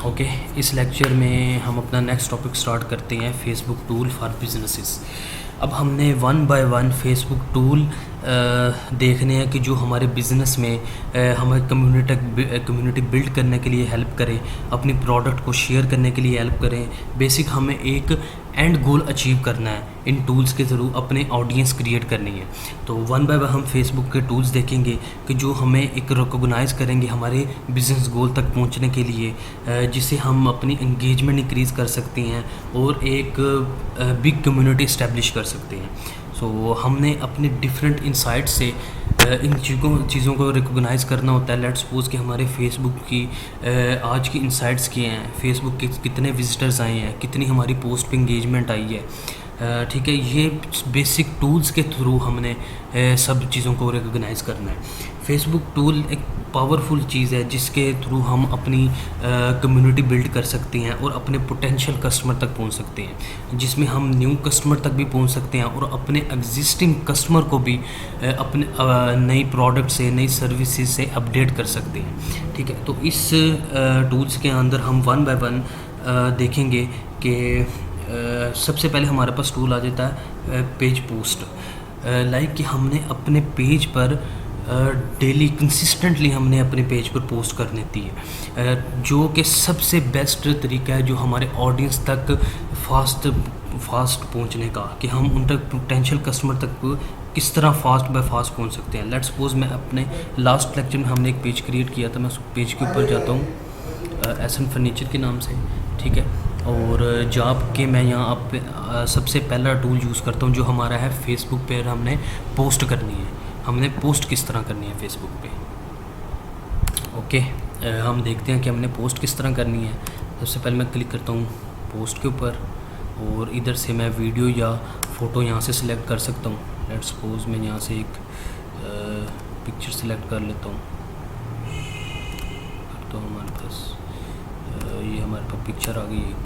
Okay, इस lecture में हम अपना नेक्स्ट टॉपिक स्टार्ट करते हैं, फेसबुक टूल फॉर बिजनेसेस। अब हमने one by one Facebook tool देखने हैं कि जो हमारे बिज़नेस में हमें कम्युनिटी बिल्ड करने के लिए हेल्प करें, अपनी प्रोडक्ट को शेयर करने के लिए हेल्प करें। बेसिक हमें एक एंड गोल अचीव करना है, इन टूल्स के थ्रू अपने ऑडियंस क्रिएट करनी है। तो वन बाय वन हम फेसबुक के टूल्स देखेंगे कि जो हमें एक रिकॉग्नाइज़ करेंगे हमारे बिज़नेस गोल तक पहुंचने के लिए, जिससे हम अपनी इंगेजमेंट इंक्रीज़ कर सकते हैं और एक बिग कम्युनिटी इस्टेब्लिश कर सकते हैं। सो हमने अपने डिफरेंट इंसाइट से इन चीज़ों को रिकॉग्नाइज़ करना होता है। लेट्स सपोज कि हमारे फेसबुक की आज की इंसाइट्स क्या हैं, फेसबुक के कितने विजिटर्स आए हैं, कितनी हमारी पोस्ट पे इंगेजमेंट आई है, ठीक है। ये बेसिक टूल्स के थ्रू हमने सब चीज़ों को रिकॉग्नाइज़ करना है। फेसबुक टूल एक पावरफुल चीज़ है जिसके थ्रू हम अपनी कम्युनिटी बिल्ड कर सकते हैं और अपने पोटेंशियल कस्टमर तक पहुंच सकते हैं, जिसमें हम न्यू कस्टमर तक भी पहुंच सकते हैं और अपने एग्जिस्टिंग कस्टमर को भी अपने नई प्रोडक्ट से, नई सर्विसेज से अपडेट कर सकते हैं, ठीक है। तो इस टूल्स के अंदर हम वन बाय वन देखेंगे कि सबसे पहले हमारे पास टूल आ जाता है पेज पोस्ट। लाइक कि हमने अपने पेज पर डेली कंसिस्टेंटली हमने अपने पेज पर पोस्ट करनी थी, जो कि सबसे बेस्ट तरीका है जो हमारे ऑडियंस तक फास्ट पहुंचने का, कि हम उन तक पोटेंशियल कस्टमर तक किस तरह फास्ट बाय फास्ट पहुंच सकते हैं। लेट्स सपोज मैं अपने लास्ट लेक्चर में हमने एक पेज क्रिएट किया था, मैं उस पेज के ऊपर जाता हूँ एसन फर्नीचर के नाम से, ठीक है। और जहाँ के मैं यहाँ आप सबसे पहला टूल यूज़ करता हूँ जो हमारा है फेसबुक पे हमने पोस्ट करनी है। हमने पोस्ट किस तरह करनी है फेसबुक पे, ओके। हम देखते हैं कि हमने पोस्ट किस तरह करनी है। सबसे पहले मैं क्लिक करता हूँ पोस्ट के ऊपर और इधर से मैं वीडियो या फ़ोटो यहाँ से सिलेक्ट कर सकता हूँ। लेट्स सपोज मैं यहाँ से एक पिक्चर सिलेक्ट कर लेता हूँ। तो हमारे पास ये हमारे पास पिक्चर आ गई एक।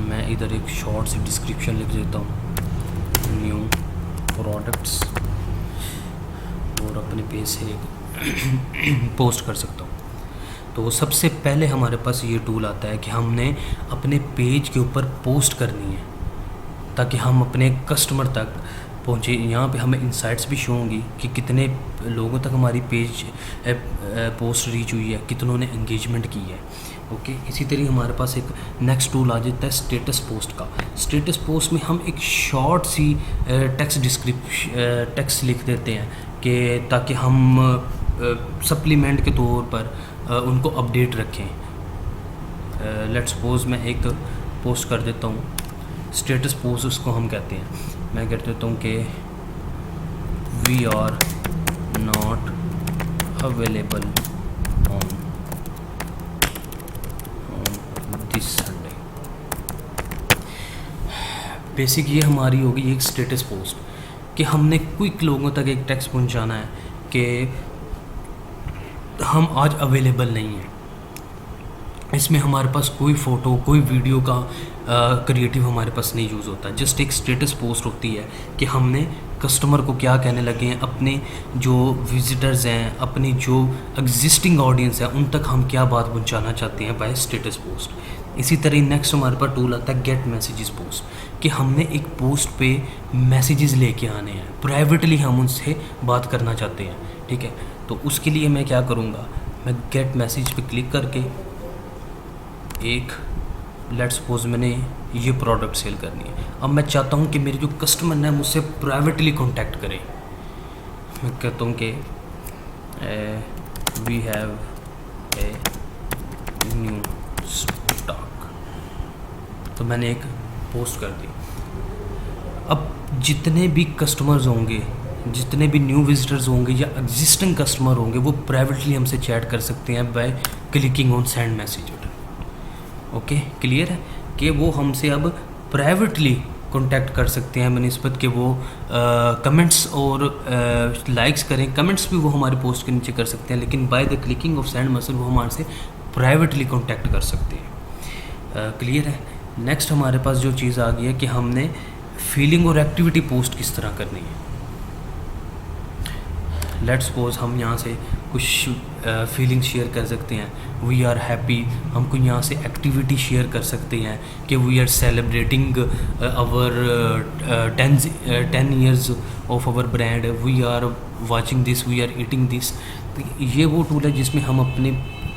मैं इधर एक शॉर्ट सी डिस्क्रिप्शन लिख देता हूँ, न्यू प्रोडक्ट्स, और अपने पेज से एक पोस्ट कर सकता हूँ। तो सबसे पहले हमारे पास ये टूल आता है कि हमने अपने पेज के ऊपर पोस्ट करनी है ताकि हम अपने कस्टमर तक पहुँचे। यहाँ पे हमें इंसाइट्स भी शो होंगी कि कितने लोगों तक हमारी पेज पोस्ट रीच हुई है, कितनों ने एंगेजमेंट की है, ओके। इसी तरह हमारे पास एक नेक्स्ट टूल आ जाता है स्टेटस पोस्ट का। स्टेटस पोस्ट में हम एक शॉर्ट सी टेक्स्ट लिख देते हैं कि ताकि हम सप्लीमेंट के तौर पर उनको अपडेट रखें। लेट्स सपोज मैं एक पोस्ट कर देता हूँ, स्टेटस पोस्ट उसको हम कहते हैं। मैं कह देता हूँ कि we are not available on this Sunday. Basic ये हमारी होगी एक स्टेटस पोस्ट कि हमने क्विक लोगों तक एक टेक्स्ट पहुंचाना है कि हम आज अवेलेबल नहीं हैं। इसमें हमारे पास कोई फ़ोटो, कोई वीडियो का क्रिएटिव हमारे पास नहीं यूज़ होता। जस्ट एक स्टेटस पोस्ट होती है कि हमने कस्टमर को क्या कहने लगे हैं, अपने जो विजिटर्स हैं, अपनी जो एग्जिस्टिंग ऑडियंस है, उन तक हम क्या बात पहुंचाना चाहते हैं बाय स्टेटस पोस्ट। इसी तरह नेक्स्ट हमारे पास टूल आता है गेट मैसेजेस पोस्ट, कि हमने एक पोस्ट पे मैसेजेस लेके आने हैं, प्राइवेटली हम उनसे बात करना चाहते हैं, ठीक है। तो उसके लिए मैं क्या करूँगा, मैं गेट मैसेज पे क्लिक करके एक लेट्स सपोज मैंने ये प्रोडक्ट सेल करनी है। अब मैं चाहता हूँ कि मेरे जो कस्टमर है मुझसे प्राइवेटली कांटेक्ट करें। मैं कहता हूँ कि we have a new stock, तो मैंने एक पोस्ट कर दी। अब जितने भी कस्टमर्स होंगे, जितने भी न्यू विजिटर्स होंगे या एग्जिस्टिंग कस्टमर होंगे, वो प्राइवेटली हमसे चैट कर सकते हैं by clicking on send message. Okay, clear है कि वो हमसे अब प्राइवेटली कांटेक्ट कर सकते हैं बनिस्बत कि वो कमेंट्स और लाइक्स करें। कमेंट्स भी वो हमारी पोस्ट के नीचे कर सकते हैं, लेकिन by the clicking of sand message वो हमारे से प्राइवेटली कांटेक्ट कर सकते हैं। क्लियर है। नेक्स्ट हमारे पास जो चीज़ आ गई है कि हमने फीलिंग और एक्टिविटी पोस्ट किस तरह करनी है। लेट्स सपोज हम यहाँ से कुछ फीलिंग शेयर कर सकते हैं, वी आर हैप्पी। हम कोई यहाँ से एक्टिविटी शेयर कर सकते हैं कि we are celebrating our 10 years of our brand, we are watching this, we are eating this. ये वो टूल है जिसमें हम अपने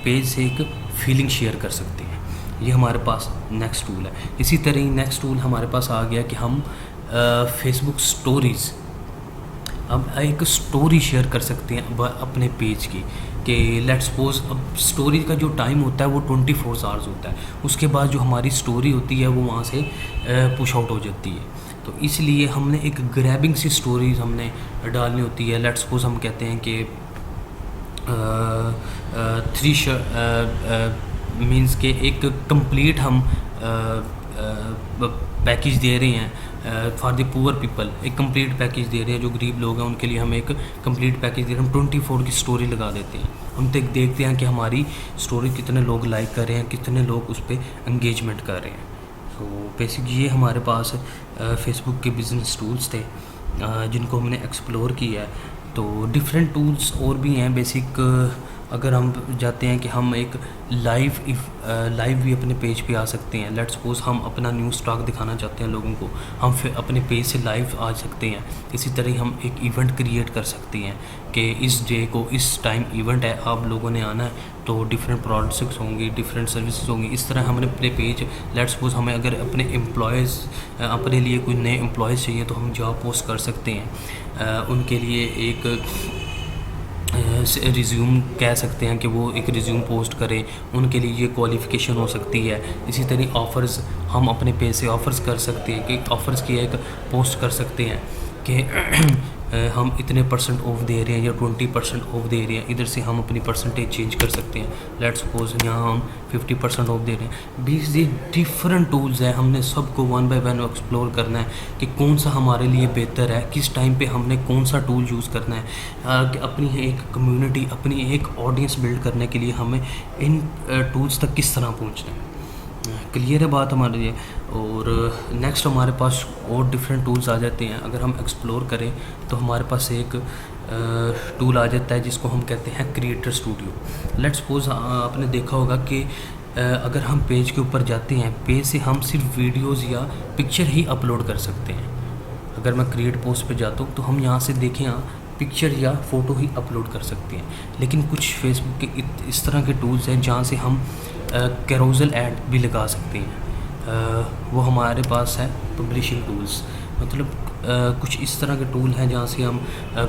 पेज से एक फीलिंग शेयर कर सकते हैं। ये हमारे पास नेक्स्ट टूल है। इसी तरह ही नेक्स्ट टूल हमारे पास आ गया कि हम फेसबुक स्टोरीज़, अब एक स्टोरी शेयर कर सकते हैं अपने पेज की, कि लेट्स सपोज अब स्टोरी का जो टाइम होता है वो 24 आवर्स होता है, उसके बाद जो हमारी स्टोरी होती है वो वहाँ से पुश आउट हो जाती है। तो इसलिए हमने एक ग्रैबिंग सी स्टोरीज हमने डालनी होती है। लेट्स सपोज हम कहते हैं कि 3 मीन्स के एक कंप्लीट हम पैकेज दे रहे हैं फॉर द पुअर पीपल, एक कंप्लीट पैकेज दे रहे हैं जो गरीब लोग हैं उनके लिए हम एक कंप्लीट पैकेज दे रहे हैं। हम 24 की स्टोरी लगा देते हैं, हम तक देखते हैं कि हमारी स्टोरी कितने लोग लाइक कर रहे हैं, कितने लोग उस पर एंगेजमेंट कर रहे हैं। तो बेसिक ये हमारे पास फेसबुक के बिज़नेस टूल्स थे जिनको हमने एक्सप्लोर किया है। तो डिफरेंट टूल्स और भी हैं बेसिक। अगर हम जाते हैं कि हम एक लाइव भी अपने पेज पे आ सकते हैं। लेट्स सपोज हम अपना न्यू स्टॉक दिखाना चाहते हैं लोगों को, हम फिर अपने पेज से लाइव आ सकते हैं। इसी तरह हम एक इवेंट क्रिएट कर सकते हैं कि इस डे को इस टाइम इवेंट है, आप लोगों ने आना है, तो डिफरेंट प्रोडक्ट्स होंगी, डिफरेंट सर्विसेज होंगी। इस तरह हमने अपने पेज, लेट्स सपोज हमें अगर अपने एम्प्लॉयज़, अपने लिए कोई नए एम्प्लॉयज़ चाहिए तो हम जॉब पोस्ट कर सकते हैं। उनके लिए एक रिज्यूम कह सकते हैं कि वो एक रिज्यूम पोस्ट करें, उनके लिए ये क्वालिफ़िकेशन हो सकती है। इसी तरह ऑफ़र्स हम अपने पेज से ऑफ़र्स कर सकते हैं कि ऑफ़र्स की एक पोस्ट कर सकते हैं कि हम इतने % ऑफ दे रहे हैं या 20% ऑफ दे रहे हैं। इधर से हम अपनी परसेंटेज चेंज कर सकते हैं। लेट्स सपोज यहाँ हम 50% ऑफ दे रहे हैं। 20 डिफरेंट टूल्स हैं, हमने सबको 1 बाय 1 एक्सप्लोर करना है कि कौन सा हमारे लिए बेहतर है, किस टाइम पे हमने कौन सा टूल यूज़ करना है। कि अपनी एक कम्युनिटी, अपनी एक ऑडियंस बिल्ड करने के लिए हमें इन टूल्स तक किस तरह पहुँचना है। क्लियर है बात हमारे लिए। और नेक्स्ट हमारे पास और डिफरेंट टूल्स आ जाते हैं। अगर हम एक्सप्लोर करें तो हमारे पास एक टूल आ जाता है जिसको हम कहते हैं क्रिएटर स्टूडियो। लेट्स सपोज आपने देखा होगा कि अगर हम पेज के ऊपर जाते हैं, पेज से हम सिर्फ वीडियोज़ या पिक्चर ही अपलोड कर सकते हैं। अगर मैं क्रिएट पोस्ट पे जाता हूँ तो हम यहाँ से देखें, पिक्चर या फ़ोटो ही अपलोड कर सकते हैं। लेकिन कुछ फेसबुक के इस तरह के टूल्स हैं जहाँ से हम कैरोसल ऐड भी लगा सकते हैं। वो हमारे पास है पब्लिशिंग टूल्स, मतलब कुछ इस तरह के टूल हैं जहाँ से हम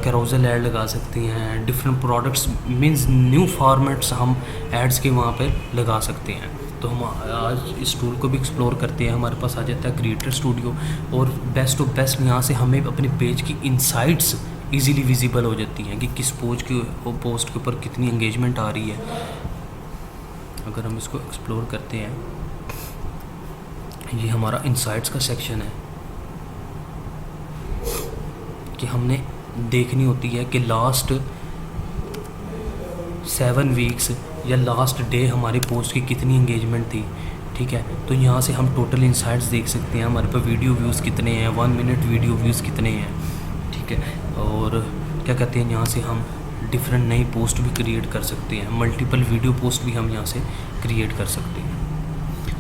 कैरोसल ऐड लगा सकते हैं। Different products means new formats हम एड्स के वहाँ पे लगा सकते हैं। तो हम आज इस टूल को भी एक्सप्लोर करते हैं। हमारे पास आ जाता है क्रिएटर स्टूडियो, और बेस्ट ऑफ बेस्ट यहाँ से हमें अपने पेज की इनसाइट्स इजीली विजिबल हो जाती हैं कि किस पोस्ट के ऊपर कितनी एंगेजमेंट आ रही है। अगर हम इसको एक्सप्लोर करते हैं, ये हमारा इनसाइट्स का सेक्शन है कि हमने देखनी होती है कि लास्ट 7 वीक्स या लास्ट डे हमारी पोस्ट की कितनी एंगेजमेंट थी। ठीक है, तो यहाँ से हम टोटल इनसाइट्स देख सकते हैं, हमारे पास वीडियो व्यूज़ कितने हैं, 1 मिनट वीडियो व्यूज़ कितने हैं। ठीक है, और क्या कहते हैं, यहाँ से हम डिफरेंट नई पोस्ट भी क्रिएट कर सकते हैं, मल्टीपल वीडियो पोस्ट भी हम यहाँ से क्रिएट कर सकते हैं।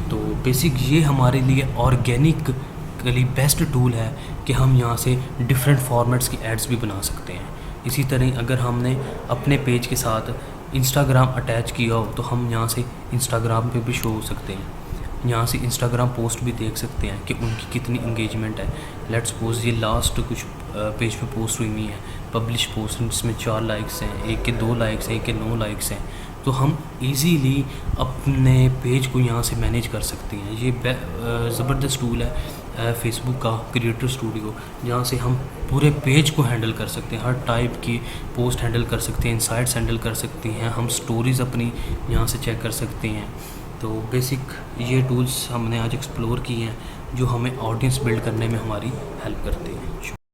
तो बेसिक ये हमारे लिए ऑर्गेनिकली बेस्ट टूल है कि हम यहाँ से डिफरेंट फॉर्मेट्स की एड्स भी बना सकते हैं। इसी तरह अगर हमने अपने पेज के साथ इंस्टाग्राम अटैच किया हो तो हम यहाँ से इंस्टाग्राम पे भी शो हो सकते हैं। यहाँ से इंस्टाग्राम पोस्ट भी देख सकते हैं कि उनकी कितनी एंगेजमेंट है। लेट्स सपोज ये लास्ट कुछ पेज पे पोस्ट हुई है, पब्लिश पोस्ट, जिसमें 4 लाइक्स हैं, एक के 2 लाइक्स हैं, एक के 9 लाइक्स हैं। तो हम इजीली अपने पेज को यहाँ से मैनेज कर सकते हैं। ये ज़बरदस्त टूल है फेसबुक का क्रिएटर स्टूडियो, जहाँ से हम पूरे पेज को हैंडल कर सकते हैं, हर टाइप की पोस्ट हैंडल कर सकते हैं, इनसाइट्स हैंडल कर सकते हैं, हम स्टोरीज़ अपनी यहाँ से चेक कर सकते हैं। तो बेसिक ये टूल्स हमने आज एक्सप्लोर किए हैं जो हमें ऑडियंस बिल्ड करने में हमारी हेल्प करते हैं।